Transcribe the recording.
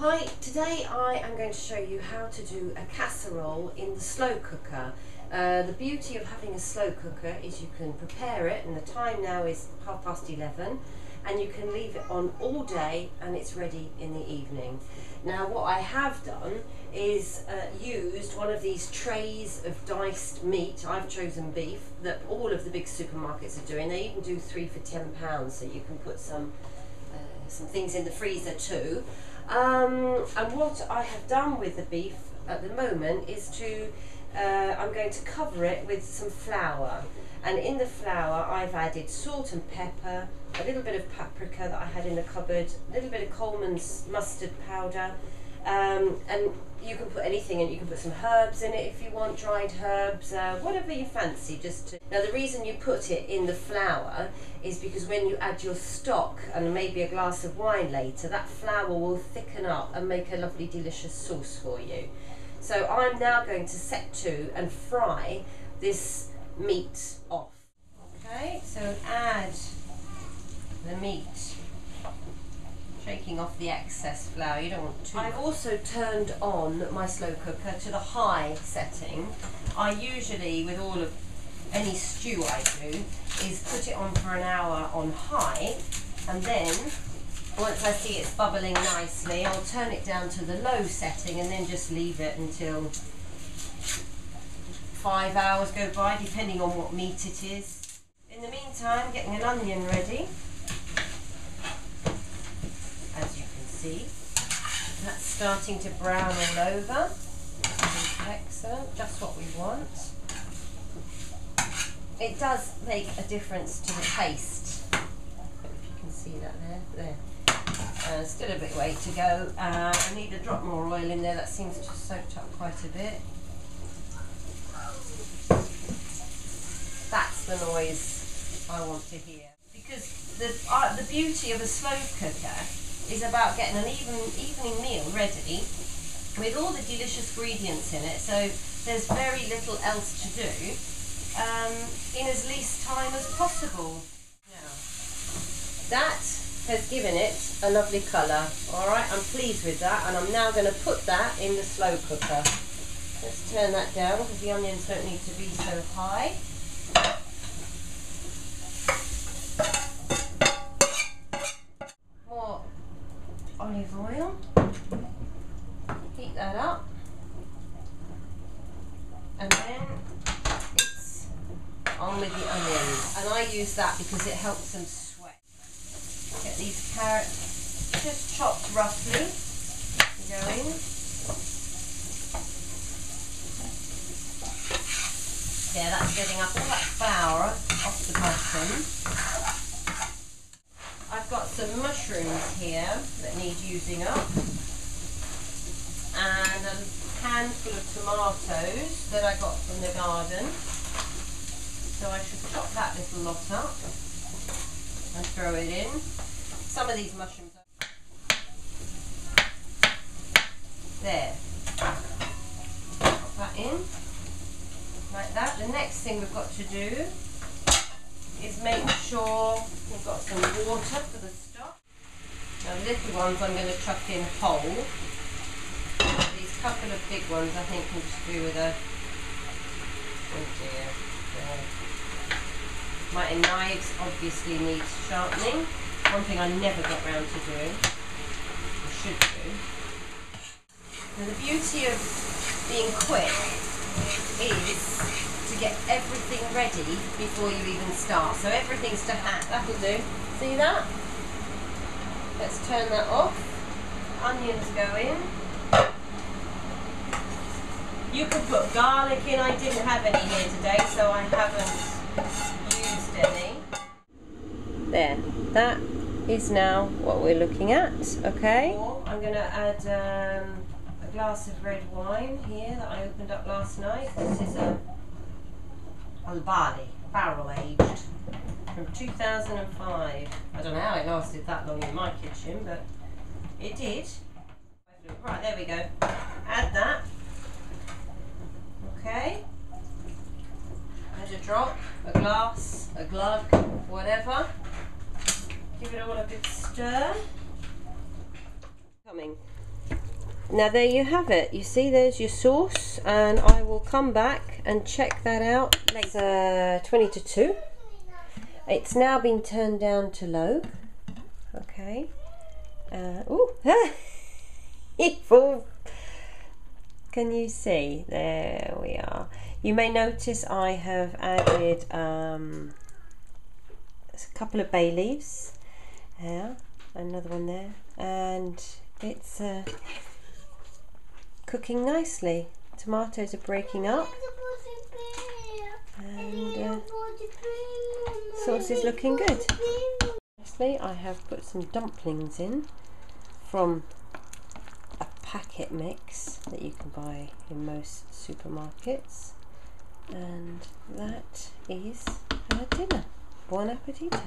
Hi, today I am going to show you how to do a casserole in the slow cooker. The beauty of having a slow cooker is you can prepare it, and the time now is 11:30, and you can leave it on all day and it's ready in the evening. Now what I have done is used one of these trays of diced meat. I've chosen beef that all of the big supermarkets are doing. They even do 3 for £10, so you can put some things in the freezer too. And what I have done with the beef at the moment is I'm going to cover it with some flour, and in the flour I've added salt and pepper, a little bit of paprika that I had in the cupboard, a little bit of Coleman's mustard powder, and you can put anything in. You can put some herbs in it if you want, dried herbs, whatever you fancy. Now the reason you put it in the flour is because when you add your stock and maybe a glass of wine later, that flour will thicken up and make a lovely delicious sauce for you. So I'm now going to set to and fry this meat off. Okay, so add the meat, shaking off the excess flour. You don't want too much. I've also turned on my slow cooker to the high setting. I usually, with all of any stew I do, is put it on for an hour on high, and then once I see it's bubbling nicely, I'll turn it down to the low setting and then just leave it until 5 hours go by, depending on what meat it is. In the meantime, getting an onion ready. As you can see, that's starting to brown all over. Excellent, just what we want. It does make a difference to the taste. If you can see that there. Still a bit way to go. I need a drop more oil in there. That seems to have soaked up quite a bit. That's the noise I want to hear. Because the beauty of a slow cooker is about getting an evening meal ready with all the delicious ingredients in it, so there's very little else to do in as least time as possible. Now, that has given it a lovely colour. Alright, I'm pleased with that, and I'm now going to put that in the slow cooker. Let's turn that down because the onions don't need to be so high. More olive oil. Heat that up, and then it's on with the onions, and I use that because it helps them sweat. Get these carrots just chopped roughly going. Yeah, that's getting up all that flour off the bottom. I've got some mushrooms here that need using up, and a handful of tomatoes that I got from the garden. So I should chop that little lot up and throw it in. Some of these mushrooms are there. Pop that in like that. The next thing we've got to do is make sure we've got some water for the stock. Now the little ones I'm going to chuck in whole. These couple of big ones I think can just do with a, oh dear, my knives obviously need sharpening. One thing I never get round to doing, I should do. Now the beauty of being quick is to get everything ready before you even start. So everything's to hand. That'll do. See that? Let's turn that off. Onions go in. You could put garlic in. I didn't have any here today, so I haven't used any. There. That is now what we're looking at. Okay. I'm going to add a glass of red wine here that I opened up last night. This is a Albali, barrel aged, from 2005. I don't know how it lasted that long in my kitchen, but it did. Right, there we go. Add that. Okay. Add a drop, a glass, a glug, whatever. Give it all a good stir. Coming. Now there you have it. You see, there's your sauce, and I will come back and check that out later. 20 to 2. It's now been turned down to low. Okay. Ooh. Can you see? There we are. You may notice I have added a couple of bay leaves. Yeah, another one there, and it's cooking nicely. Tomatoes are breaking up, and sauce is looking good. Lastly, I have put some dumplings in from a packet mix that you can buy in most supermarkets, and that is our dinner. Buon appetito!